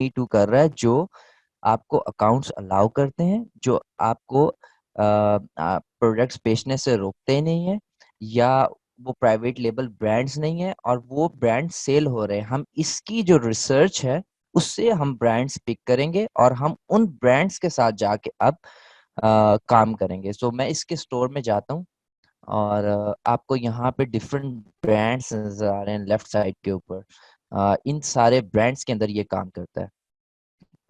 मी to कर रहा है, जो आपको अकाउंट्स अलाउ करते हैं, जो आपको प्रोडक्ट्स बेचने से रोकते नहीं है, या वो प्राइवेट लेबल ब्रांड्स नहीं है और वो ब्रांड सेल हो रहे हैं। हम इसकी जो रिसर्च है उससे हम ब्रांड्स पिक करेंगे और हम उन ब्रांड्स के साथ जाके अब काम करेंगे। सो मैं इसके स्टोर में जाता हूँ और आपको यहाँ पे डिफरेंट ब्रांड्स नजर आ रहे हैं लेफ्ट साइड के ऊपर। इन सारे ब्रांड्स के अंदर ये काम करता है।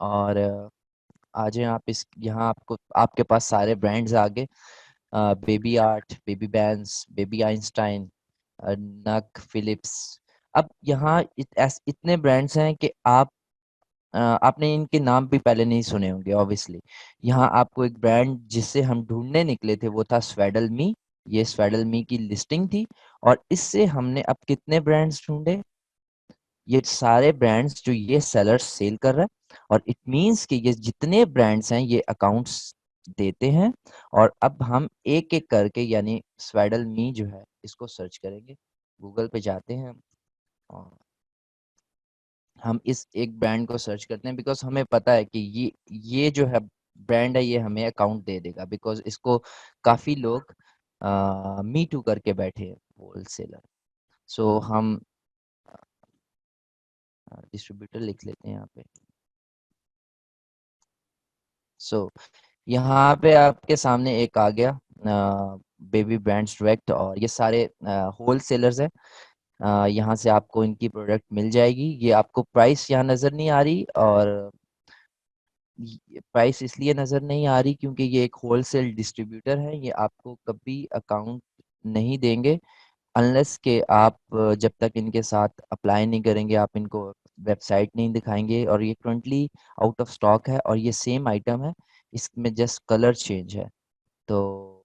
और आ जाए आप इस यहाँ, आपको आपके पास सारे ब्रांड्स आ गए। Baby art, baby bands, baby Einstein, नक, फिलिप्स। अब यहाँ इतने ब्रांड्स हैं कि आपने इनके नाम भी पहले नहीं सुने होंगे ऑब्वियसली। यहाँ आपको एक ब्रांड जिससे हम ढूंढने निकले थे वो था स्वेडल मी। ये स्वेडल मी की लिस्टिंग थी और इससे हमने अब कितने ब्रांड्स ढूंढे? ये सारे ब्रांड्स जो ये सेलर सेल कर रहा है, और इट मींस कि ये जितने ब्रांड्स हैं ये अकाउंट्स देते हैं। और अब हम एक एक करके, यानी स्वेडल मी जो है इसको सर्च करेंगे। गूगल पे जाते हैं और हम इस एक ब्रांड को सर्च करते हैं, बिकॉज हमें पता है कि ये जो है ब्रांड है, ये हमें अकाउंट दे देगा, बिकॉज इसको काफी लोग मी टू करके बैठे हैं, होलसेलर। सो हम डिस्ट्रीब्यूटर लिख लेते हैं यहाँ पे। सो यहाँ पे आपके सामने एक आ गया, बेबी ब्रांड्स डायरेक्ट, और ये सारे होल सेलर्स हैं। यहाँ से आपको इनकी प्रोडक्ट मिल जाएगी। ये आपको प्राइस यहाँ नज़र नहीं आ रही, और प्राइस इसलिए नज़र नहीं आ रही क्योंकि ये एक होलसेल डिस्ट्रीब्यूटर है। ये आपको कभी अकाउंट नहीं देंगे अनलेस के आप जब तक इनके साथ अप्लाई नहीं करेंगे, आप इनको वेबसाइट नहीं दिखाएंगे। और ये करंटली आउट ऑफ स्टॉक है और ये सेम आइटम है, इसमें जस्ट कलर चेंज है। तो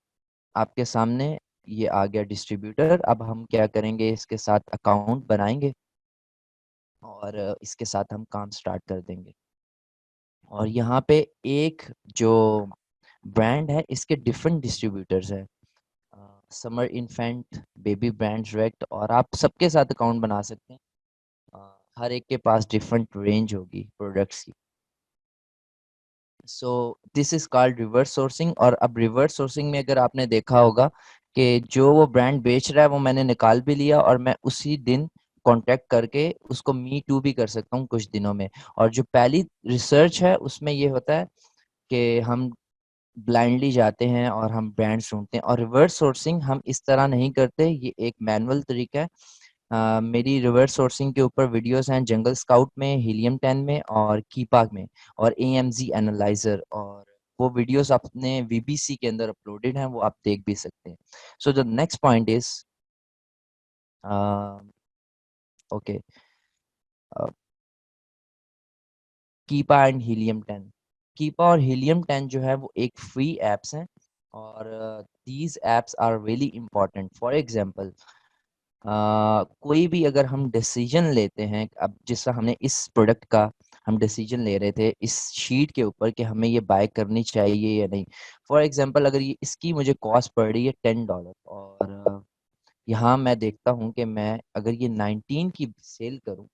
आपके सामने ये आ गया डिस्ट्रीब्यूटर। अब हम क्या करेंगे, इसके साथ अकाउंट बनाएंगे और इसके साथ हम काम स्टार्ट कर देंगे। और यहाँ पे एक जो ब्रांड है इसके डिफरेंट डिस्ट्रीब्यूटर्स हैं, summer infant, baby brand direct, और आप सबके साथ अकाउंट बना सकते हैं। हर एक के पास डिफरेंट रेंज होगी प्रोडक्ट्स की। सो this is called reverse sourcing. और अब रिवर्स सोर्सिंग में अगर आपने देखा होगा कि जो वो ब्रांड बेच रहा है वो मैंने निकाल भी लिया और मैं उसी दिन कांटेक्ट करके उसको मी टू भी कर सकता हूँ कुछ दिनों में। और जो पहली रिसर्च है उसमें ये होता है कि हम ब्लाइंडली जाते हैं और हम ब्रांड्स ढूंढते हैं। और रिवर्स सोर्सिंग हम इस तरह नहीं करते, ये एक मैनुअल तरीका है। मेरी रिवर्स सोर्सिंग के ऊपर वीडियोस हैं जंगल स्काउट में, हीलियम 10 में और कीपा में, और एएमजी एनालाइजर। और वो वीडियोस अपने वीबीसी के अंदर अपलोडेड हैं, वो आप देख भी सकते हैं। So the next point is okay, Keepa and Helium 10। Keepa और हीलियम 10 जो है वो एक फ्री एप्स हैं, और these apps are really important. For example, कोई भी अगर हम डिसीजन लेते हैं, अब जिस तरह हमने इस प्रोडक्ट का हम डिसीजन ले रहे थे इस शीट के ऊपर कि हमें ये बाय करनी चाहिए या नहीं। फॉर एग्जांपल, अगर ये इसकी मुझे कॉस्ट पड़ रही है $10, और यहाँ मैं देखता हूँ कि मैं अगर ये 19 की सेल करूँ,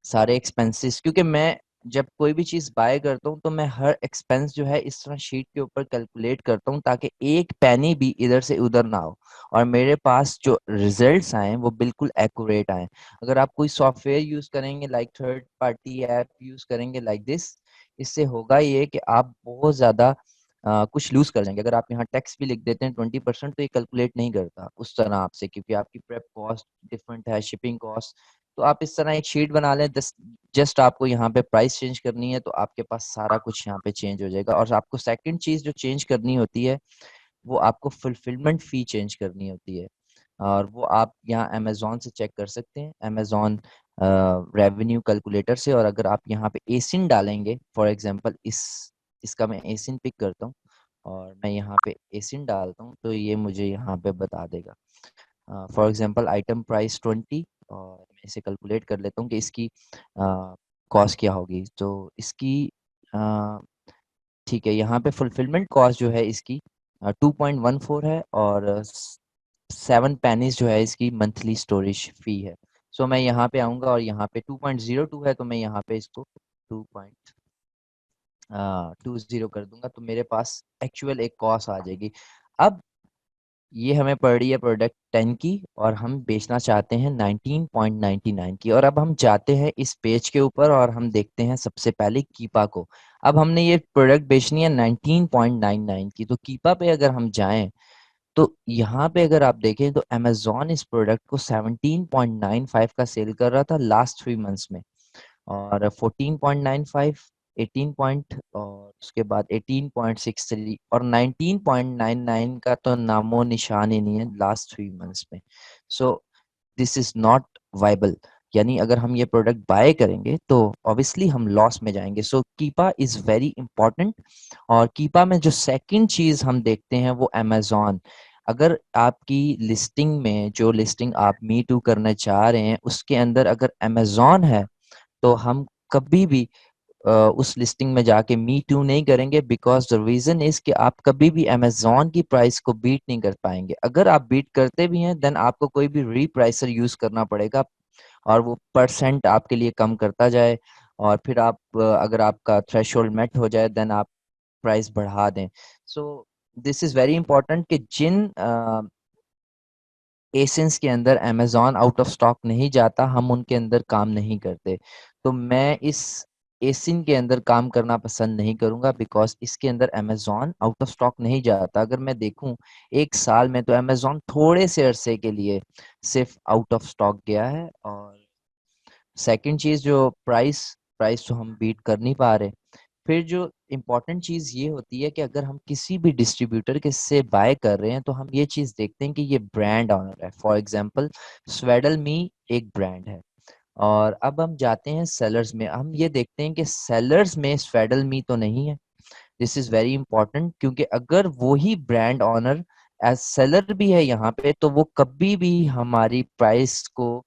सारे एक्सपेंसेस, क्योंकि मैं जब कोई भी चीज़ बाय करता हूँ तो मैं हर एक्सपेंस जो है इस तरह शीट के ऊपर कैलकुलेट करता हूँ ताकि एक पैनी भी इधर से उधर ना हो और मेरे पास जो रिजल्ट्स आए वो बिल्कुल एक्यूरेट आए। अगर आप कोई सॉफ्टवेयर यूज़ करेंगे, like third party app use करेंगे लाइक दिस, इससे होगा ये कि आप बहुत ज़्यादा कुछ लूज कर जाएंगे। अगर आप यहाँ टैक्स भी लिख देते हैं 20%, तो ये कैलकुलेट नहीं करता उस तरह आपसे, क्योंकि आपकी प्रेप कॉस्ट डिफरेंट है, शिपिंग कॉस्ट। तो आप इस तरह एक शीट बना लें, जस्ट आपको यहाँ पे प्राइस चेंज करनी है तो आपके पास सारा कुछ यहाँ पे चेंज हो जाएगा। और आपको सेकंड चीज जो चेंज करनी होती है वो आपको फुलफिलमेंट फी चेंज करनी होती है, और वो आप यहाँ अमेजोन से चेक कर सकते हैं, अमेजोन रेवेन्यू कैलकुलेटर से। और अगर आप यहाँ पे एसिन डालेंगे, फॉर एग्जांपल इसका मैं एसिन पिक करता हूँ और मैं यहाँ पे एसिन डालता हूँ तो ये मुझे यहाँ पे बता देगा। फॉर एग्जांपल आइटम प्राइस 20, और मैं इसे कैलकुलेट कर लेता हूँ कि इसकी कॉस्ट क्या होगी। तो इसकी अ, ठीक है, यहाँ पे फुलफिलमेंट कॉस्ट जो है इसकी 2.14 है, और 7 पेनीज जो है इसकी मंथली स्टोरेज फी है। सो मैं यहाँ पे आऊँगा और यहाँ पे 2.02 है, तो मैं यहाँ पे इसको 2.20 कर दूंगा तो मेरे पास एक्चुअल एक कॉस्ट आ जाएगी। अब ये हमें पड़ रही है प्रोडक्ट 10 की और हम बेचना चाहते हैं 19.99 की। और अब हम जाते हैं इस पेज के ऊपर और हम देखते हैं सबसे पहले कीपा को। अब हमने ये प्रोडक्ट बेचनी है 19.99 की, तो कीपा पे अगर हम जाएं तो यहाँ पे अगर आप देखें तो अमेजोन इस प्रोडक्ट को 17.95 का सेल कर रहा था लास्ट 3 मंथ्स में, और 14.95, 18 पॉइंट, और उसके बाद 18.63 और 19.99 का तो नामो निशान ही नहीं है लास्ट 3 मंथ्स में। सो दिस इज नॉट वाइबल, यानी अगर हम ये प्रोडक्ट बाय करेंगे तो ऑब्वियसली हम लॉस में जाएंगे। सो कीपा इज वेरी इंपॉर्टेंट। और कीपा में जो सेकंड चीज हम देखते हैं वो अमेजोन। अगर आपकी लिस्टिंग में जो लिस्टिंग आप मी टू करना चाह रहे हैं उसके अंदर अगर अमेजोन है तो हम कभी भी उस लिस्टिंग में जाके मी टू नहीं करेंगे, बिकॉज द रीजन इज कि आप कभी भी अमेजोन की प्राइस को बीट नहीं कर पाएंगे। अगर आप बीट करते भी हैं देन आपको कोई भी रीप्राइसर यूज करना पड़ेगा और वो परसेंट आपके लिए कम करता जाए, और फिर आप अगर आपका थ्रेशोल्ड मेट हो जाए देन आप प्राइस बढ़ा दें। सो दिस इज वेरी इंपॉर्टेंट कि जिन एसेंस के अंदर अमेजोन आउट ऑफ स्टॉक नहीं जाता हम उनके अंदर काम नहीं करते। तो मैं इस एसिन के अंदर काम करना पसंद नहीं करूंगा, बिकॉज इसके अंदर अमेजोन आउट ऑफ स्टॉक नहीं जाता। अगर मैं देखूं 1 साल में तो अमेजोन थोड़े से अरसे के लिए सिर्फ आउट ऑफ स्टॉक गया है। और सेकंड चीज जो प्राइस प्राइस तो हम बीट कर नहीं पा रहे। फिर जो इम्पोर्टेंट चीज ये होती है कि अगर हम किसी भी डिस्ट्रीब्यूटर के से बाय कर रहे हैं तो हम ये चीज देखते हैं कि ये ब्रांड ऑनर है। फॉर एग्जांपल स्वेडल मी एक ब्रांड है। और अब हम जाते हैं सेलर्स में, हम ये देखते हैं कि सेलर्स में स्वेडल मी तो नहीं है। दिस इज वेरी इंपॉर्टेंट, क्योंकि अगर वो ही ब्रांड ऑनर एज सेलर भी है यहाँ पे तो वो कभी भी हमारी प्राइस को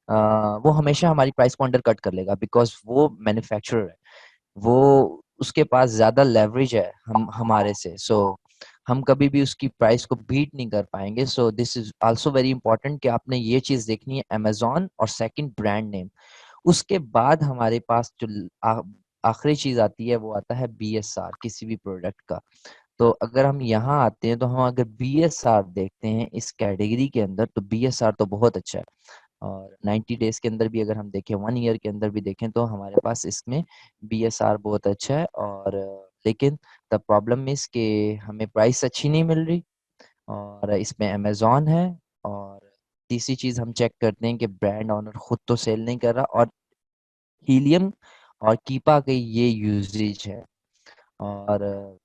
वो हमेशा हमारी प्राइस को अंडर कट कर लेगा, बिकॉज वो मैन्युफैक्चरर है, वो उसके पास ज्यादा लेवरेज है हम हमारे से। सो हम कभी भी उसकी प्राइस को बीट नहीं कर पाएंगे। सो this is also very important कि आपने ये चीज देखनी है अमेजोन और सेकंड ब्रांड नेम। उसके बाद हमारे पास जो आखिरी चीज आती है वो आता है बीएसआर किसी भी प्रोडक्ट का। तो अगर हम यहाँ आते हैं तो हम अगर बीएसआर देखते हैं इस कैटेगरी के अंदर तो बीएसआर तो बहुत अच्छा है। और 90 डेज के अंदर भी अगर हम देखें 1 ईयर के अंदर भी देखें तो हमारे पास इसमें बीएसआर बहुत अच्छा है। और लेकिन द प्रॉब्लम इज कि हमें प्राइस अच्छी नहीं मिल रही और इसमें अमेजोन है। और तीसरी चीज हम चेक करते हैं कि ब्रांड ऑनर खुद तो सेल नहीं कर रहा, और हीलियम और कीपा के ये यूजेज है। और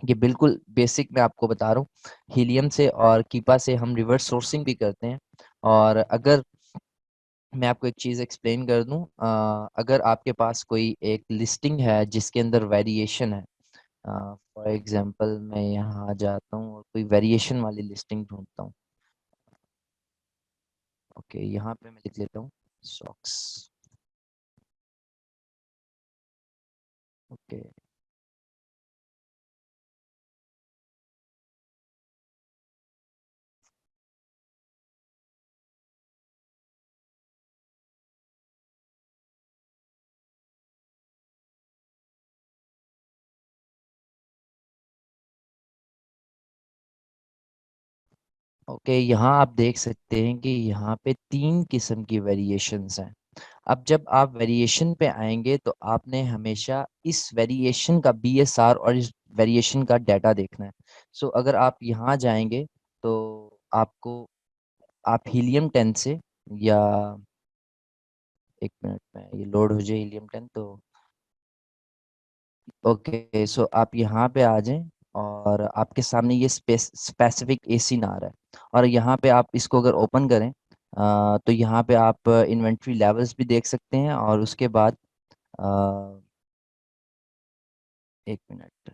ये बिल्कुल बेसिक मैं आपको बता रहा हूँ, हीलियम से और कीपा से हम रिवर्स सोर्सिंग भी करते हैं। और अगर मैं आपको एक चीज़ एक्सप्लेन कर दूं, अगर आपके पास कोई एक लिस्टिंग है जिसके अंदर वेरिएशन है, फॉर एग्जांपल मैं यहाँ जाता हूँ और कोई वेरिएशन वाली लिस्टिंग ढूंढता हूँ। ओके, यहाँ पे मैं लिख लेता हूँ सॉक्स। ओके, ओके, यहाँ आप देख सकते हैं कि यहाँ पे 3 किस्म की वेरिएशंस हैं। अब जब आप वेरिएशन पे आएंगे तो आपने हमेशा इस वेरिएशन का बीएसआर और इस वेरिएशन का डाटा देखना है। सो अगर आप यहाँ जाएंगे तो आपको आप हीलियम 10 से, या 1 मिनट में ये लोड हो जाए हीलियम 10 तो ओके। सो आप यहाँ पे आ जाएं और आपके सामने ये स्पेसिफिक एसी ना आ रहा है, और यहाँ पे आप इसको अगर ओपन करें तो यहाँ पे आप इन्वेंट्री लेवल्स भी देख सकते हैं। और उसके बाद 1 मिनट।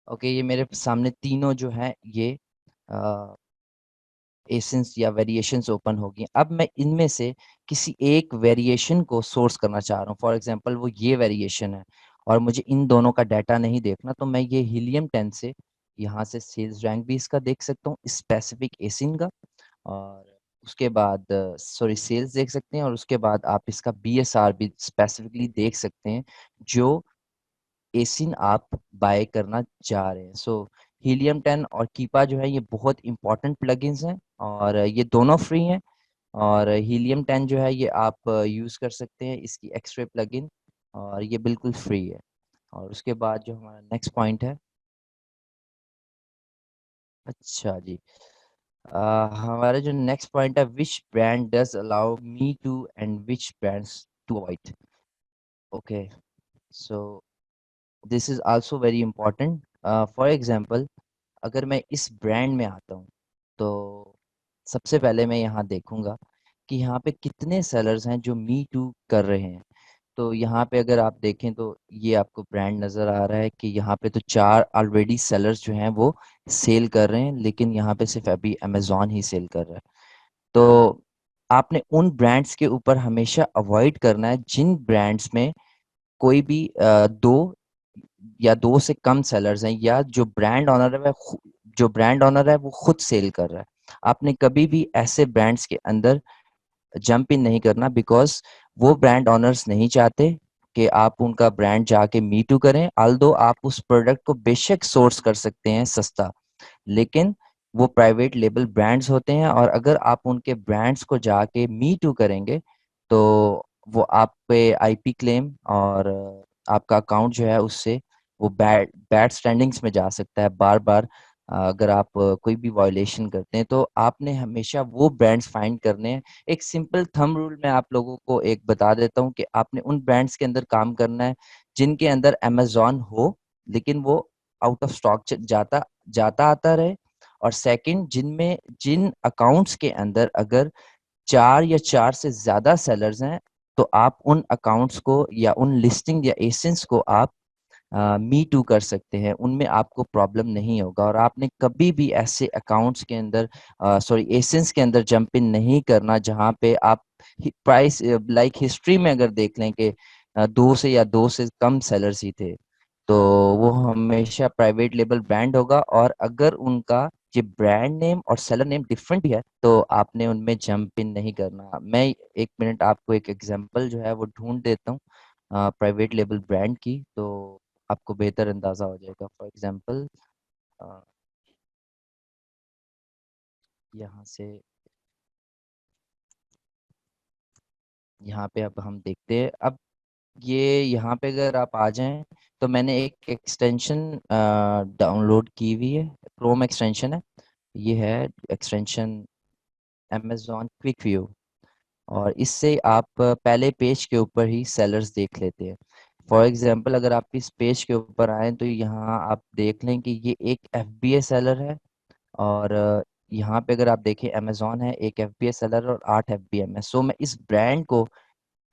ओके, ये मेरे सामने तीनों जो है ये एसेंस या वेरिएशंस ओपन होगी। अब मैं इनमें से किसी एक वेरिएशन को सोर्स करना चाह रहा हूँ। फॉर एग्जांपल वो ये वेरिएशन है और मुझे इन दोनों का डाटा नहीं देखना, तो मैं ये हीलियम 10 से यहाँ से सेल्स रैंक भी इसका देख सकता हूँ, स्पेसिफिक एसिन का। और उसके बाद सॉरी सेल्स देख सकते हैं, और उसके बाद आप इसका बीएसआर भी स्पेसिफिकली देख सकते हैं जो एसिन आप बाय करना चाह रहे हैं। सो हीलियम 10 और कीपा जो है ये बहुत इंपॉर्टेंट प्लगइन्स हैं, और ये दोनों फ्री हैं। और हीलियम 10 जो है ये आप यूज़ कर सकते हैं इसकी एक्सरे प्लगइन, और ये बिल्कुल फ्री है। और उसके बाद जो हमारा नेक्स्ट पॉइंट है, अच्छा जी, हमारा जो नेक्स्ट पॉइंट है, which brand does allow me to and which brands to avoid. Okay, so this is also very important. For example, अगर मैं इस ब्रांड में आता हूँ तो सबसे पहले मैं यहाँ देखूंगा कि यहाँ पे कितने सेलर्स हैं जो मी टू कर रहे हैं। तो यहाँ पे अगर आप देखें तो ये आपको ब्रांड नज़र आ रहा है कि यहाँ पे तो 4 ऑलरेडी सेलर्स जो हैं वो सेल कर रहे हैं, लेकिन यहाँ पे सिर्फ अभी अमेजोन ही सेल कर रहा है। तो आपने उन ब्रांड्स के ऊपर हमेशा अवॉइड करना है जिन ब्रांड्स में कोई भी दो या दो से कम सेलर्स हैं, या जो ब्रांड ऑनर है जो ब्रांड ऑनर है वो खुद सेल कर रहा है। आपने कभी भी ऐसे ब्रांड्स के अंदर जंप इन नहीं करना, बिकॉज वो ब्रांड ऑनर्स नहीं चाहते कि आप उनका ब्रांड जाके मी टू करें। ऑल्दो आप उस प्रोडक्ट को बेशक सोर्स कर सकते हैं सस्ता, लेकिन वो प्राइवेट लेबल ब्रांड्स होते हैं, और अगर आप उनके ब्रांड्स को जाके मी टू करेंगे तो वो आप पे आईपी क्लेम और आपका अकाउंट जो है उससे वो बैड बैड स्टैंडिंग्स में जा सकता है बार बार। अगर आप कोई भी वायलेशन करते हैं तो आपने हमेशा वो ब्रांड्स फाइंड करने हैं। एक सिंपल थंब रूल मैं आप लोगों को एक बता देता हूँ कि आपने उन ब्रांड्स के अंदर काम करना है जिनके अंदर अमेजोन हो, लेकिन वो आउट ऑफ स्टॉक जाता जाता आता रहे। और सेकंड, जिनमें जिन अकाउंट्स के अंदर अगर 4 या 4 से ज़्यादा सेलर्स हैं, तो आप उन अकाउंट्स को या उन लिस्टिंग या एसेंस को आप मी टू कर सकते हैं, उनमें आपको प्रॉब्लम नहीं होगा। और आपने कभी भी ऐसे अकाउंट्स के अंदर सॉरी एसेंस के अंदर जंप इन नहीं करना जहां पे आप प्राइस लाइक हिस्ट्री में अगर देख लें कि 2 से कम सेलर्स ही थे, तो वो हमेशा प्राइवेट लेबल ब्रांड होगा। और अगर उनका ये ब्रांड नेम और सेलर नेम डिफरेंट भी है तो आपने उनमें जंप इन नहीं करना। मैं एक मिनट आपको एक एग्जांपल जो है वो ढूंढ देता हूँ प्राइवेट लेबल ब्रांड की, तो आपको बेहतर अंदाजा हो जाएगा। फॉर एग्जांपल, यहाँ से यहाँ पे अब हम देखते हैं। अब ये यहाँ पे अगर आप आ जाएं तो मैंने एक एक्सटेंशन डाउनलोड की हुई है, क्रोम एक्सटेंशन है। ये है एक्सटेंशन अमेजॉन क्विक व्यू, और इससे आप पहले पेज के ऊपर ही सेलर्स देख लेते हैं। फॉर एग्जांपल, अगर आप इस पेज के ऊपर आए तो यहाँ आप देख लें कि ये एक एफबीए सेलर है, और यहाँ पे अगर आप देखें अमेजोन है, एक एफबीए सेलर और 8 एफबीएम है। सो मैं इस ब्रांड को,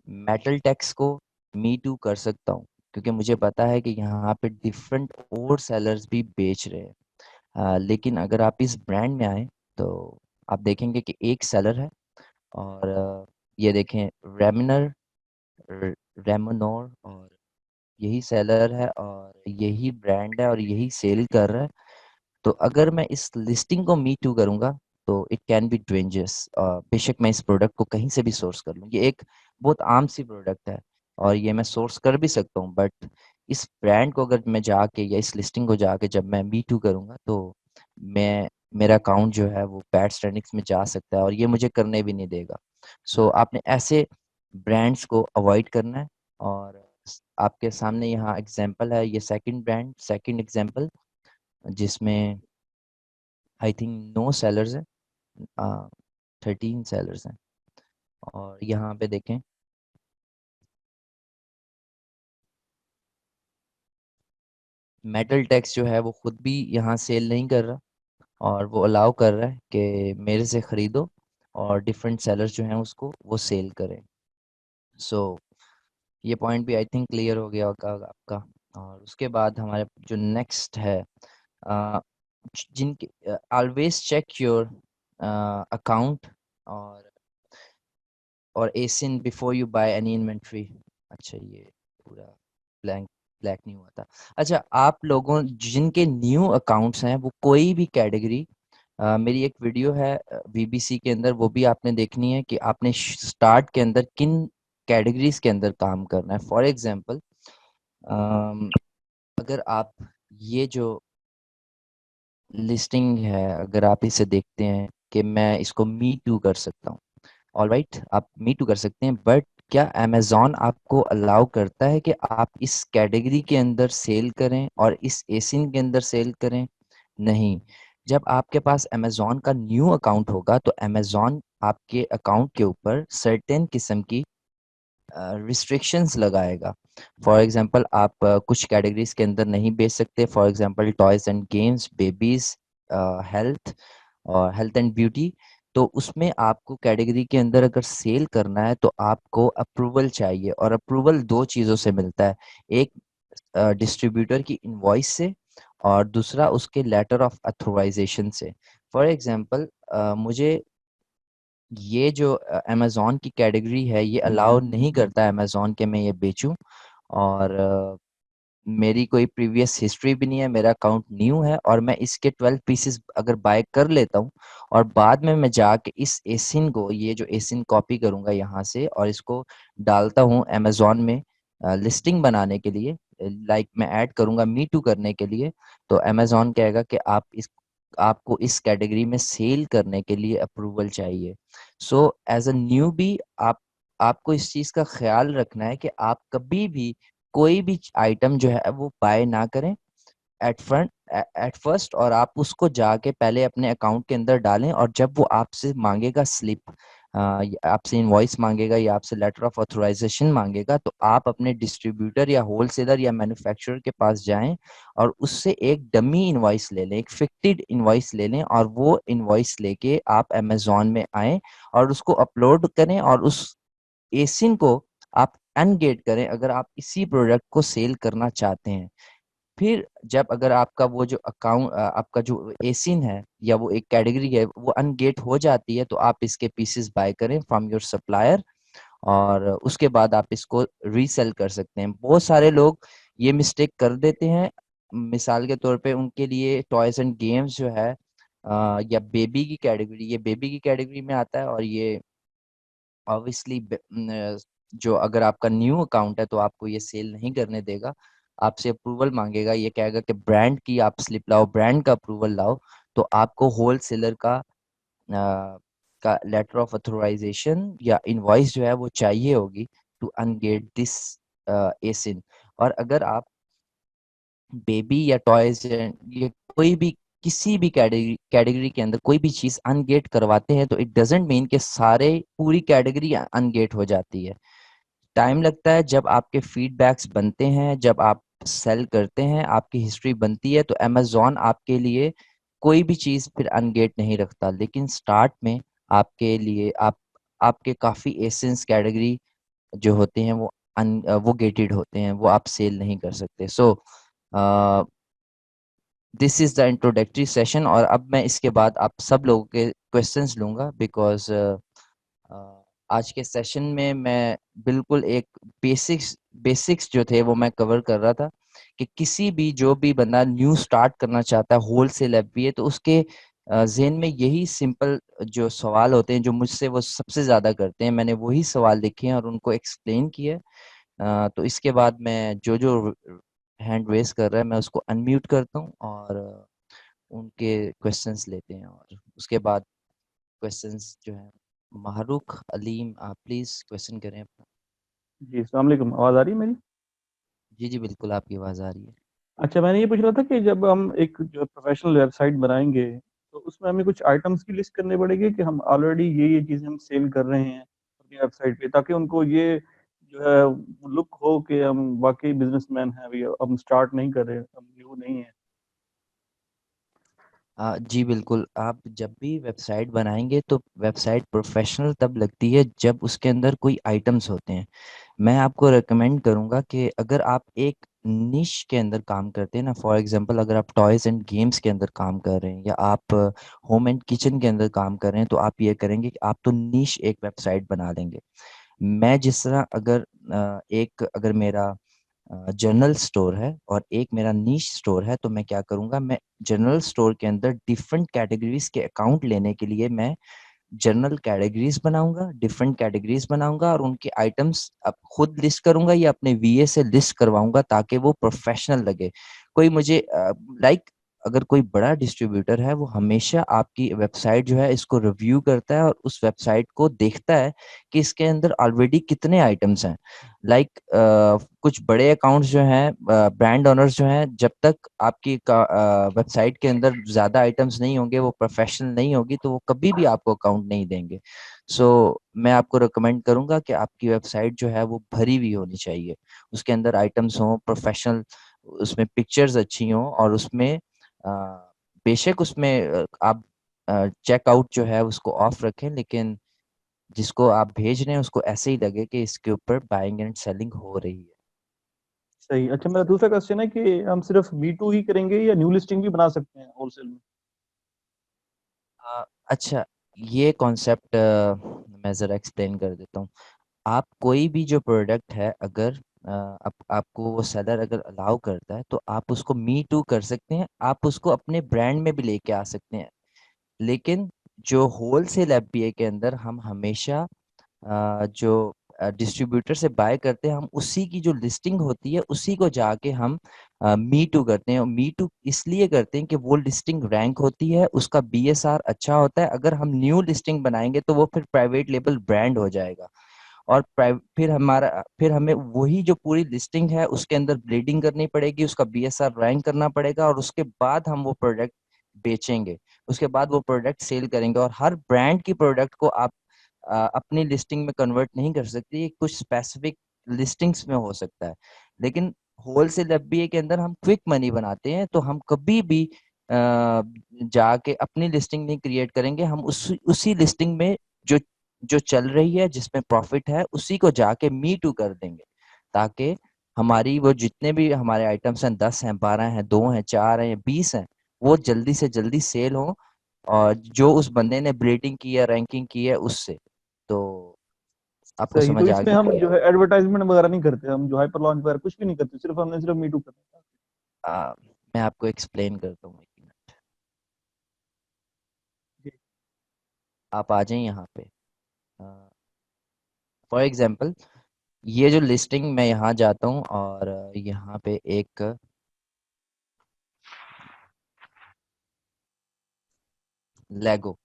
मेटल टेक्स को मी टू कर सकता हूँ, क्योंकि मुझे पता है कि यहाँ पे डिफरेंट और सेलर्स भी बेच रहे हैं। लेकिन अगर आप इस ब्रांड में आए तो आप देखेंगे कि एक सेलर है, और ये देखें रेमिनर रेमोनोर, और यही सेलर है और यही ब्रांड है और यही सेल कर रहा है। तो अगर मैं इस लिस्टिंग को मी टू करूंगा तो इट कैन बी डेंजरस। बेशक मैं इस प्रोडक्ट को कहीं से भी सोर्स कर लूँ, ये एक बहुत आम सी प्रोडक्ट है और ये मैं सोर्स कर भी सकता हूँ, बट इस ब्रांड को अगर मैं जाके या इस लिस्टिंग को जाके जब मैं मी टू करूंगा तो मैं मेरा अकाउंट जो है वो बैड स्टैंडिंग्स में जा सकता है, और ये मुझे करने भी नहीं देगा। सो आपने ऐसे ब्रांड्स को अवॉइड करना है। और आपके सामने यहाँ एग्जांपल है, ये सेकंड एग्जांपल, जिसमें आई थिंक नो सेलर्स हैं, 13 सेलर्स हैं। और यहाँ पे देखें, मेटल टैक्स जो है वो खुद भी यहाँ सेल नहीं कर रहा, और वो अलाउ कर रहा है कि मेरे से ख़रीदो और डिफरेंट सेलर्स जो हैं उसको वो सेल करें। सो ये पॉइंट भी आई थिंक क्लियर हो गया होगा आपका। और उसके बाद हमारे जो नेक्स्ट है, अ, जिनके ऑलवेज चेक योर अकाउंट और ASIN before you buy any inventory. अच्छा, ये पूरा ब्लैंक ब्लैक नहीं हुआ था। अच्छा, आप लोगों जिनके न्यू अकाउंट्स हैं वो कोई भी कैटेगरी मेरी एक वीडियो है वीबीसी के अंदर, वो भी आपने देखनी है कि आपने स्टार्ट के अंदर किन कैटेगरीज के अंदर काम करना है। फॉर एग्जांपल, अगर आप ये जो लिस्टिंग है, अगर आप इसे देखते हैं कि मैं इसको मी टू कर सकता हूँ, ऑल राइट, आप मी टू कर सकते हैं, बट क्या अमेजोन आपको अलाउ करता है कि आप इस कैटेगरी के अंदर सेल करें और इस एसिन के अंदर सेल करें? नहीं। जब आपके पास अमेजोन का न्यू अकाउंट होगा तो अमेजोन आपके अकाउंट के ऊपर सर्टेन किस्म की रिस्ट्रिक्शंस लगाएगा। फॉर एग्जांपल, आप कुछ कैटेगरीज के अंदर नहीं बेच सकते। For example, toys and games, babies, health और हेल्थ एंड ब्यूटी। तो उसमें आपको कैटेगरी के अंदर अगर सेल करना है तो आपको अप्रूवल चाहिए, और अप्रूवल दो चीज़ों से मिलता है। एक डिस्ट्रीब्यूटर की इनवॉइस से, और दूसरा उसके लेटर ऑफ अथोराइजेशन से। फॉर एग्जांपल, मुझे ये जो अमेज़न की कैटेगरी है ये अलाउ नहीं करता है अमेज़न कि मैं ये बेचूँ, और मेरी कोई प्रीवियस हिस्ट्री भी नहीं है, मेरा अकाउंट न्यू है, और मैं इसके 12 पीसेस अगर बाय कर लेता हूँ और बाद में मैं जाके इस एसिन को, ये जो एसिन कॉपी करूँगा यहाँ से और इसको डालता हूँ अमेज़न में लिस्टिंग बनाने के लिए, लाइक मैं ऐड करूँगा मी टू करने के लिए, तो अमेज़न कहेगा कि आपको इस कैटेगरी में सेल करने के लिए अप्रूवल चाहिए। सो एज अ न्यूबी आपको इस चीज़ का ख्याल रखना है कि आप कभी भी कोई भी आइटम जो है वो बाय ना करें एट फर्स्ट, और आप उसको जाके पहले अपने अकाउंट के अंदर डालें, और जब वो आपसे मांगेगा स्लिप, आपसे इनवॉइस मांगेगा या आपसे लेटर ऑफ ऑथराइजेशन मांगेगा, तो आप अपने डिस्ट्रीब्यूटर या होलसेलर या मैन्युफैक्चरर के पास जाएं और उससे एक डमी इनवॉइस ले लें, एक फिक्टेड इनवॉइस ले लें, और वो इनवॉइस लेके आप अमेजोन में आएं और उसको अपलोड करें, और उस एसिन को आप अनगेट करें अगर आप इसी प्रोडक्ट को सेल करना चाहते हैं। फिर जब अगर आपका वो जो अकाउंट, आपका जो एसिन है या वो एक कैटेगरी है वो अनगेट हो जाती है, तो आप इसके पीसेस बाय करें फ्रॉम योर सप्लायर, और उसके बाद आप इसको रीसेल कर सकते हैं। बहुत सारे लोग ये मिस्टेक कर देते हैं। मिसाल के तौर पे उनके लिए टॉयज एंड गेम्स जो है, या बेबी की कैटेगरी, ये बेबी की कैटेगरी में आता है, और ये ऑब्वियसली जो अगर आपका न्यू अकाउंट है तो आपको ये सेल नहीं करने देगा, आपसे अप्रूवल मांगेगा, ये कहेगा कि ब्रांड की आप स्लिप लाओ, ब्रांड का अप्रूवल लाओ, तो आपको होलसेलर का लेटर ऑफ अथोराइजेशन या इनवॉइस जो है वो चाहिए होगी टू अनगेट दिस एसिन। और अगर आप बेबी या टॉयज ये कोई भी किसी भी कैटेगरी के अंदर कोई भी चीज अनगेट करवाते हैं तो इट डजेंट मीन कि सारे पूरी कैटेगरी अनगेट हो जाती है। टाइम लगता है, जब आपके फीडबैक्स बनते हैं, जब आप सेल करते हैं, आपकी हिस्ट्री बनती है, तो अमेजोन आपके लिए कोई भी चीज़ फिर अनगेट नहीं रखता। लेकिन स्टार्ट में आपके लिए आपके काफ़ी एसेंस कैटेगरी जो होते हैं वो गेटेड होते हैं, वो आप सेल नहीं कर सकते। So this is the introductory session, और अब मैं इसके बाद आप सब लोगों के क्वेश्चंस लूँगा, बिकॉज़ आज के सेशन में मैं बिल्कुल एक बेसिक्स जो थे वो मैं कवर कर रहा था कि किसी भी जो भी बंदा न्यू स्टार्ट करना चाहता है होलसेल एफबीए, तो उसके ज़हन में यही सिंपल जो सवाल होते हैं जो मुझसे वो सबसे ज़्यादा करते हैं, मैंने वही सवाल लिखे हैं और उनको एक्सप्लेन किया। तो इसके बाद मैं जो जो हैंड रेस कर रहा है मैं उसको अनम्यूट करता हूँ, और उनके क्वेश्चंस लेते हैं, और उसके बाद क्वेश्चंस जो है, माहरूख अलीम, आप प्लीज क्वेश्चन करें अपना। जी अस्सलाम वालेकुम। आवाज़ आ रही है मेरी? जी जी बिल्कुल, आपकी आवाज़ आ रही है। अच्छा, मैंने ये पूछ रहा था कि जब हम एक जो प्रोफेशनल वेबसाइट बनाएंगे तो उसमें हमें कुछ आइटम्स की लिस्ट करनी पड़ेगी कि हम ऑलरेडी ये चीज़ें हम सेल कर रहे हैं अपनी वेबसाइट पे, ताकि उनको ये जो है लुक हो कि हम वाकई बिजनेसमैन हैं, अभी हम स्टार्ट नहीं कर रहे, हम न्यू नहीं है। जी बिल्कुल, आप जब भी वेबसाइट बनाएंगे तो वेबसाइट प्रोफेशनल तब लगती है जब उसके अंदर कोई आइटम्स होते हैं। मैं आपको रेकमेंड करूंगा कि अगर आप एक निश के अंदर काम करते हैं ना, फॉर एग्जांपल अगर आप टॉयज एंड गेम्स के अंदर काम कर रहे हैं या आप होम एंड किचन के अंदर काम कर रहे हैं, तो आप ये करेंगे कि आप तो निश एक वेबसाइट बना लेंगे। मैं जिस तरह अगर एक अगर मेरा जनरल स्टोर है और एक मेरा नीश स्टोर है। तो मैं क्या करूँगा, मैं जनरल स्टोर के अंदर डिफरेंट कैटेगरीज के अकाउंट लेने के लिए मैं जनरल कैटेगरीज बनाऊंगा, डिफरेंट कैटेगरीज बनाऊंगा और उनके आइटम्स अब खुद लिस्ट करूंगा या अपने वीए से लिस्ट करवाऊंगा ताकि वो प्रोफेशनल लगे। कोई मुझे लाइक अगर कोई बड़ा डिस्ट्रीब्यूटर है वो हमेशा आपकी वेबसाइट जो है इसको रिव्यू करता है और उस वेबसाइट को देखता है कि इसके अंदर ऑलरेडी कितने आइटम्स हैं। लाइक कुछ बड़े अकाउंट्स जो हैं, ब्रांड ओनर्स जो हैं, जब तक आपकी वेबसाइट के अंदर ज़्यादा आइटम्स नहीं होंगे, वो प्रोफेशनल नहीं होगी, तो वो कभी भी आपको अकाउंट नहीं देंगे। सो मैं आपको रिकमेंड करूंगा कि आपकी वेबसाइट जो है वो भरी हुई होनी चाहिए, उसके अंदर आइटम्स हों प्रोफेशनल, उसमें पिक्चर्स अच्छी हों और उसमें अ, बेशक उसमें आप चेकआउट जो है उसको ऑफ रखें, लेकिन जिसको आप भेज रहे हैं उसको ऐसे ही लगे कि इसके ऊपर बाइंग एंड सेलिंग हो रही है। सही। अच्छा, मेरा दूसरा क्वेश्चन है कि हम सिर्फ बी टू ही करेंगे या न्यू लिस्टिंग भी बना सकते हैं होलसेल में? अच्छा, ये कॉन्सेप्ट मैं ज़रा एक्सप्लेन कर देता हूँ। आप कोई भी जो प्रोडक्ट है, अगर आपको वो सेलर अगर अलाउ करता है तो आप उसको मी टू कर सकते हैं, आप उसको अपने ब्रांड में भी लेके आ सकते हैं। लेकिन जो होलसेल एफबीए के अंदर हम हमेशा जो डिस्ट्रीब्यूटर से बाय करते हैं, हम उसी की जो लिस्टिंग होती है उसी को जाके हम मी टू करते हैं। मी टू इसलिए करते हैं कि वो लिस्टिंग रैंक होती है, उसका बीएसआर अच्छा होता है। अगर हम न्यू लिस्टिंग बनाएंगे तो वो फिर प्राइवेट लेबल ब्रांड हो जाएगा और फिर हमें वही जो पूरी लिस्टिंग है उसके अंदर ब्लीडिंग करनी पड़ेगी, उसका बीएसआर रैंक करना पड़ेगा और उसके बाद हम वो प्रोडक्ट बेचेंगे, उसके बाद वो प्रोडक्ट सेल करेंगे। और हर ब्रांड की प्रोडक्ट को आप अपनी लिस्टिंग में कन्वर्ट नहीं कर सकते, ये कुछ स्पेसिफिक लिस्टिंग्स में हो सकता है। लेकिन होलसेल एफबीए के अंदर हम क्विक मनी बनाते हैं, तो हम कभी भी जाके अपनी लिस्टिंग नहीं क्रिएट करेंगे, हम उसी लिस्टिंग में जो जो चल रही है जिसमें प्रॉफिट है उसी को जाके मी टू कर देंगे, ताकि हमारी वो जितने भी हमारे आइटम्स हैं, 10 हैं, 12 हैं, 2 हैं, 4 हैं, 20 हैं, वो जल्दी से जल्दी सेल हो और जो उस बंदे ने ब्रेडिंग की है, रैंकिंग की है, उससे। तो आपको सही। तो समझ आ इसमें हम गई जो है। है एडवर्टाइजमेंट वगैरह नहीं करते, हम जो हाइपर लॉन्च वगैरह कुछ भी नहीं करते, सिर्फ हमने सिर्फ मी टू करना है। मैं आपको एक्सप्लेन करता हूँ, 1 मिनट। जी। आप आ जाएं यहाँ पे। फॉर एग्जाम्पल, ये जो लिस्टिंग, मैं यहाँ जाता हूँ और यहाँ पे एक लेगो,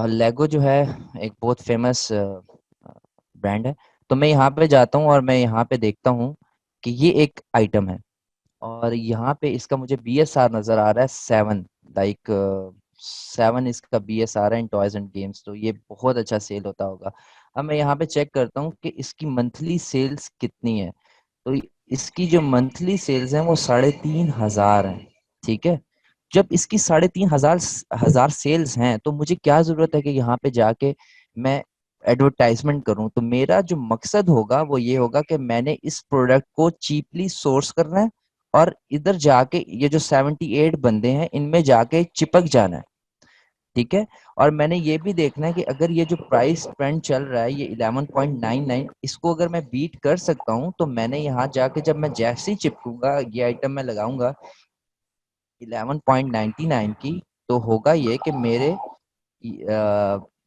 लेगो जो है एक बहुत फेमस ब्रांड है। तो मैं यहाँ पे जाता हूँ और मैं यहाँ पे देखता हूँ कि ये एक आइटम है और यहाँ पे इसका मुझे बीएसआर नजर आ रहा है 7, लाइक 7 इसका बीएसआर है इन टॉयज एंड गेम्स, तो ये बहुत अच्छा सेल होता होगा। अब मैं यहाँ पे चेक करता हूँ कि इसकी मंथली सेल्स कितनी है। तो इसकी जो मंथली सेल्स हैं वो 3,500 हैं। ठीक है, जब इसकी 3,500 हजार सेल्स हैं तो मुझे क्या जरूरत है कि यहाँ पे जाके मैं एडवर्टाइजमेंट करूं। तो मेरा जो मकसद होगा वो ये होगा कि मैंने इस प्रोडक्ट को चीपली सोर्स करना है और इधर जाके ये जो 78 बंदे हैं इनमें जाके चिपक जाना है। ठीक है, और मैंने ये भी देखना है कि अगर ये जो प्राइस ट्रेंड चल रहा है ये 11.99, इसको अगर मैं बीट कर सकता हूँ तो मैंने यहाँ जाके जब मैं जैसे ही चिपकूंगा, ये आइटम मैं लगाऊंगा 11.99 की, तो होगा ये कि मेरे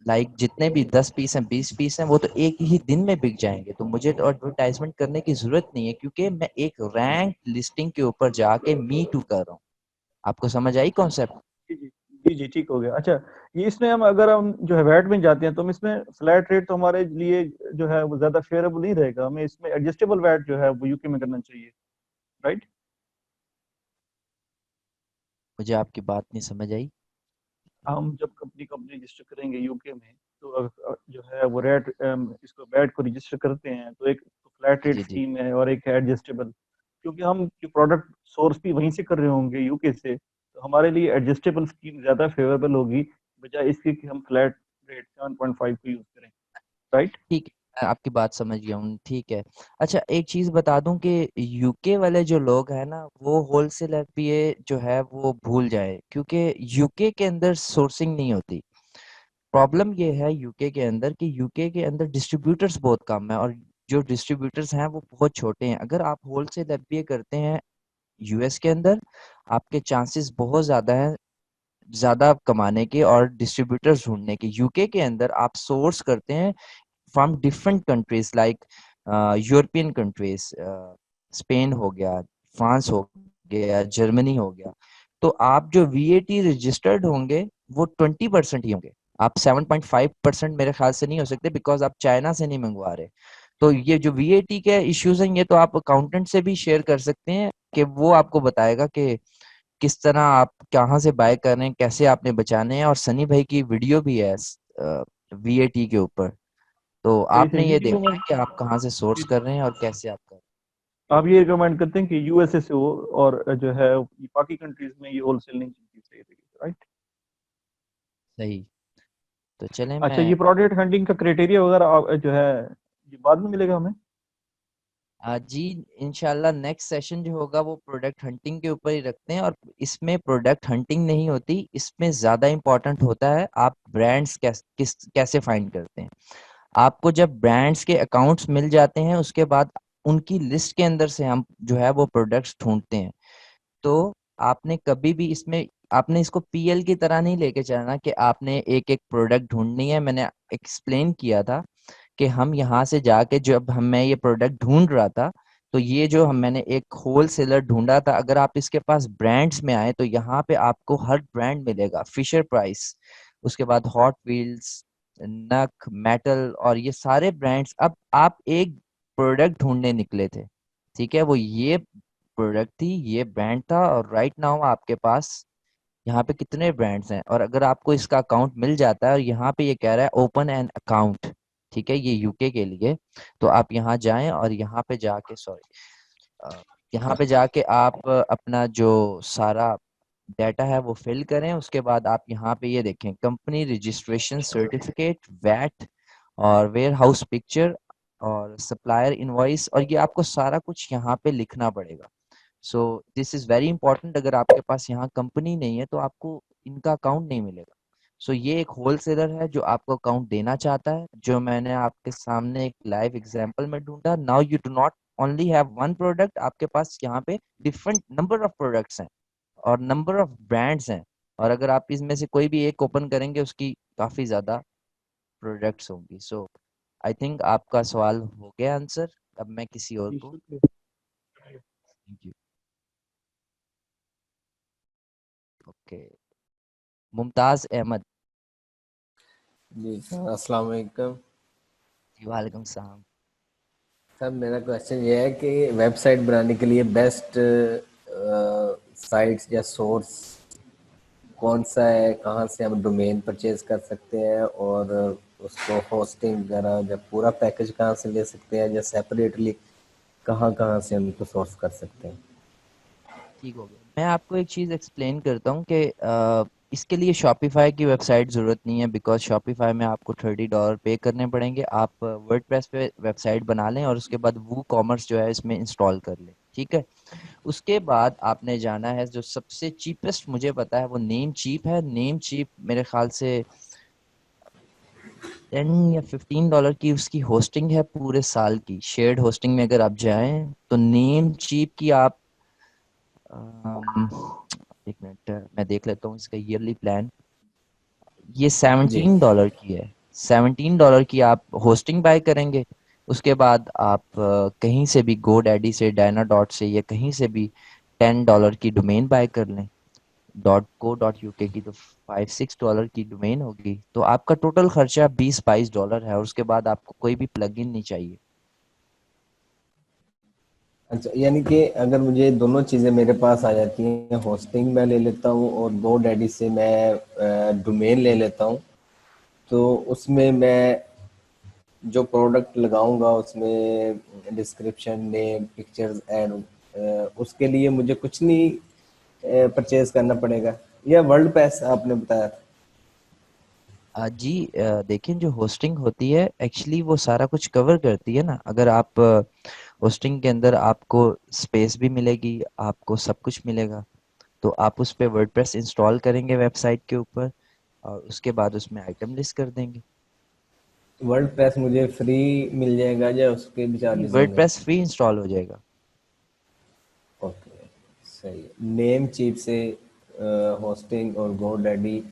लाइक जितने भी 10 पीस हैं, 20 पीस हैं, वो तो एक ही दिन में बिक जाएंगे। तो मुझे तो एडवर्टाइजमेंट करने की जरूरत नहीं है क्योंकि मैं एक रैंक लिस्टिंग के ऊपर जाके मी टू कर रहा हूँ। आपको समझ आई कॉन्सेप्ट? जी, जी। जी, जी, ठीक हो गया। अच्छा, ये इसमें हम अगर हम जो है वैट में जाते हैं तो हम इसमें फ्लैट रेट तो हमारे लिए जो है वो ज़्यादा फेयरेबल नहीं रहेगा। हमें इसमें एडजस्टेबल वैट जो है वो यूके में करना चाहिए, राइट? मुझे आपकी बात नहीं समझ आई। हम जब कंपनी कंपनी रजिस्टर करेंगे यूके में, तो जो है वो रेट इसको वैट को रजिस्टर करते हैं, तो एक तो फ्लैट जी रेट जी जी। स्कीम है और एक है एडजस्टेबल। क्योंकि हम जो प्रोडक्ट सोर्स भी वहीं से कर रहे होंगे यूके से, तो हमारे लिए एडजस्टेबल स्कीम ज़्यादा फेवरेबल होगी, बजाय इसके कि हम फ्लैट रेट 7.5 को यूज़ करें, राइट? ठीक है, मैं आपकी बात समझ गया हूँ। ठीक है। अच्छा, एक चीज बता दूं कि यूके वाले जो लोग हैं ना वो होलसेल एफपीए जो है वो भूल जाए, क्योंकि यूके के अंदर सोर्सिंग नहीं होती। प्रॉब्लम ये है यूके के अंदर कि यूके के अंदर डिस्ट्रीब्यूटर्स बहुत कम है और जो डिस्ट्रीब्यूटर्स हैं वो बहुत छोटे हैं। अगर आप होलसेल एफबीए करते हैं यूएस के अंदर, आपके चांसेस बहुत ज़्यादा है ज़्यादा कमाने के और डिस्ट्रीब्यूटर्स ढूंढने के। यूके के अंदर आप सोर्स करते हैं from different countries like European countries, Spain हो गया, फ्रांस हो गया, जर्मनी हो गया। तो आप जो वीएटी रजिस्टर्ड होंगे वो 20% ही होंगे। आप 7.5% मेरे ख्याल से नहीं हो सकते, बिकॉज आप चाइना से नहीं मंगवा रहे। तो ये जो वीएटी के इश्यूज हैं, ये तो आप अकाउंटेंट से भी शेयर कर सकते हैं कि वो आपको बताएगा कि किस तरह आप कहाँ से बाय कर रहे हैं, कैसे आपने बचाने हैं। और सनी भाई की वीडियो भी है वीएटी के ऊपर, तो सही आपने सही ये वीडियो देखना में है कि आप कहाँ से सोर्स कर रहे हैं और कैसे आप कर रहे हैं। आप ये रिकमेंड करते हैं कि यूएसए से हो, और जो है बाकी कंट्रीज में ये होलसेल नहीं चलती सही तरीके, राइट? सही। तो चलें अच्छा, मैं ये प्रोडक्ट हंटिंग का क्राइटेरिया वगैरह जो है ये बाद में मिलेगा हमें? जी इंशाल्लाह नेक्स्ट सेशन जो होगा वो प्रोडक्ट हंटिंग के ऊपर ही रखते हैं। और इसमें प्रोडक्ट हंटिंग नहीं होती, इसमें ज़्यादा इम्पोर्टेंट होता है आप ब्रांड्स कैसे फाइंड करते हैं। आपको जब ब्रांड्स के अकाउंट्स मिल जाते हैं, उसके बाद उनकी लिस्ट के अंदर से हम जो है वो प्रोडक्ट्स ढूंढते हैं। तो आपने कभी भी इसमें आपने इसको पीएल की तरह नहीं लेके चलना कि आपने एक एक प्रोडक्ट ढूंढनी है। मैंने एक्सप्लेन किया था कि हम यहाँ से जाके, जब हम मैं ये प्रोडक्ट ढूंढ रहा था, तो ये जो हम मैंने एक होल सेलर ढूंढा था। अगर आप इसके पास ब्रांड्स में आए तो यहाँ पे आपको हर ब्रांड मिलेगा, फिशर प्राइस, उसके बाद हॉट व्हील्स, नक, मेटल, और ये सारे ब्रांड्स। अब आप एक प्रोडक्ट ढूंढने निकले थे, ठीक है, वो ये प्रोडक्ट थी, ये ब्रांड था, और राइट नाउ आपके पास यहाँ पे कितने ब्रांड्स हैं। और अगर आपको इसका अकाउंट मिल जाता है और यहाँ पे ये कह रहा है ओपन एन अकाउंट, ठीक है, ये यूके के लिए, तो आप यहाँ जाएं और यहाँ पे जाके यहाँ पे जाके आप अपना जो सारा डाटा है वो फिल करें। उसके बाद आप यहाँ पे ये देखें कंपनी रजिस्ट्रेशन सर्टिफिकेट, वैट, और वेयर हाउस पिक्चर, और सप्लायर इनवॉइस, और ये आपको सारा कुछ यहाँ पे लिखना पड़ेगा। सो दिस इज वेरी इंपॉर्टेंट। अगर आपके पास यहाँ कंपनी नहीं है तो आपको इनका अकाउंट नहीं मिलेगा। सो ये एक होलसेलर है जो आपको अकाउंट देना चाहता है, जो मैंने आपके सामने एक लाइव एग्जांपल में ढूंढा। Now you do not only have one product, आपके पास यहाँ पे डिफरेंट नंबर ऑफ प्रोडक्ट्स हैं और नंबर ऑफ ब्रांड्स हैं। और अगर आप इसमें से कोई भी एक ओपन करेंगे, उसकी काफी ज्यादा प्रोडक्ट्स होंगी। सो आई थिंक आपका सवाल हो गया आंसर। अब मैं किसी और जी, को। शुक्रिया। Thank you. Okay, Mumtaz Ahmad. जी सर, अस्सलाम वालेकुम। जी वालेकुम सलाम। सर मेरा क्वेश्चन ये है कि वेबसाइट बनाने के लिए बेस्ट साइट्स या सोर्स कौन सा है, कहाँ से हम डोमेन परचेज कर सकते हैं, और उसको होस्टिंग वगैरह जब पूरा पैकेज कहाँ से ले सकते हैं, या सेपरेटली कहाँ कहाँ से हम उसको सोर्स कर सकते हैं? ठीक हो गया। मैं आपको एक चीज़ एक्सप्लेन करता हूँ कि इसके लिए शॉपिफाई की वेबसाइट ज़रूरत नहीं है, बिकॉज शॉपिफाई में आपको $30 पे करने पड़ेंगे। आप वर्डप्रेस पे वेबसाइट बना लें और उसके बाद वू कॉमर्स जो है इसमें इंस्टॉल कर लें, ठीक है। उसके बाद आपने जाना है, जो सबसे चीपेस्ट मुझे पता है वो नेम चीप है। नेम चीप मेरे ख्याल से $10 या $15 की उसकी होस्टिंग है पूरे साल की। शेयर्ड होस्टिंग में अगर आप जाएं तो नेम चीप की आप अम, एक मिनट मैं देख लेता हूँ इसका ईयरली प्लान। ये जी। $17 की है। $17 की आप होस्टिंग बाय करेंगे। उसके बाद आप कहीं से भी गो डैडी से, डायना डॉट से, या कहीं से भी $10 की डोमेन बाय कर लें। .co.uk की तो $5-6 की डोमेन होगी, तो आपका टोटल खर्चा $20-22 है। और उसके बाद आपको कोई भी प्लगइन नहीं चाहिए। अच्छा, यानी कि अगर मुझे दोनों चीज़ें मेरे पास आ जाती हैं, होस्टिंग मैं ले लेता हूँ और गो डैडी से मैं डोमेन ले लेता हूँ, तो उसमें मैं जो प्रोडक्ट लगाऊंगा उसमें डिस्क्रिप्शन नेम पिक्चर्स ऐड, उसके लिए मुझे कुछ नहीं परचेज करना पड़ेगा, या वर्ल्ड पैस आपने बताया? जी देखिए, जो होस्टिंग होती है एक्चुअली वो सारा कुछ कवर करती है ना। अगर आप होस्टिंग के अंदर आपको स्पेस भी मिलेगी, आपको सब कुछ मिलेगा। तो आप उस पे वर्डप्रेस इंस्टॉल करेंगे वेबसाइट के ऊपर, और उसके बाद उसमें आइटम लिस्ट कर देंगे। वर्डप्रेस मुझे फ्री मिल जाएगा या उसके भी चार्जेस होंगे? वर्डप्रेस फ्री इंस्टॉल हो जाएगा। ओके, सही है। नेम चीप से होस्टिंग और GoDaddy